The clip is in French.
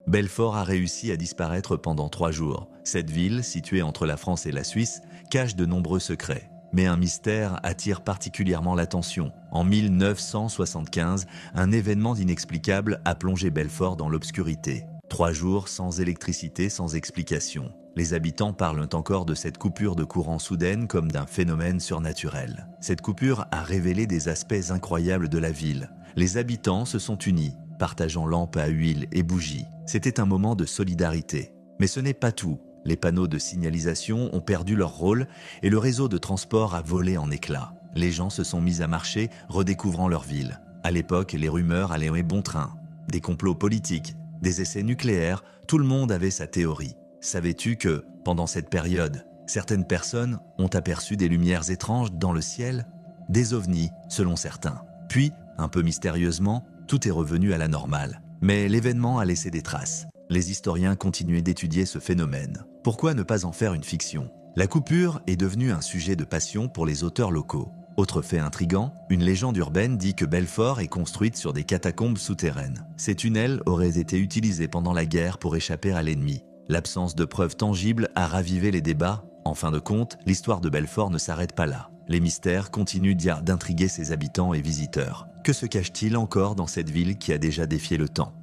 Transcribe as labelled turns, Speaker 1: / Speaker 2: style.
Speaker 1: Belfort a réussi à disparaître pendant 3 jours. Cette ville, située entre la France et la Suisse, cache de nombreux secrets. Mais un mystère attire particulièrement l'attention. En 1975, un événement inexplicable a plongé Belfort dans l'obscurité. 3 jours sans électricité, sans explication. Les habitants parlent encore de cette coupure de courant soudaine comme d'un phénomène surnaturel. Cette coupure a révélé des aspects incroyables de la ville. Les habitants se sont unis, partageant lampes à huile et bougies. C'était un moment de solidarité. Mais ce n'est pas tout. Les panneaux de signalisation ont perdu leur rôle et le réseau de transport a volé en éclats. Les gens se sont mis à marcher, redécouvrant leur ville. À l'époque, les rumeurs allaient bon train. Des complots politiques, des essais nucléaires, tout le monde avait sa théorie. Savais-tu que, pendant cette période, certaines personnes ont aperçu des lumières étranges dans le ciel? Des ovnis, selon certains. Puis, un peu mystérieusement, tout est revenu à la normale. Mais l'événement a laissé des traces. Les historiens continuaient d'étudier ce phénomène. Pourquoi ne pas en faire une fiction? La coupure est devenue un sujet de passion pour les auteurs locaux. Autre fait intrigant, une légende urbaine dit que Belfort est construite sur des catacombes souterraines. Ces tunnels auraient été utilisés pendant la guerre pour échapper à l'ennemi. L'absence de preuves tangibles a ravivé les débats. En fin de compte, l'histoire de Belfort ne s'arrête pas là. Les mystères continuent d'intriguer ses habitants et visiteurs. Que se cache-t-il encore dans cette ville qui a déjà défié le temps?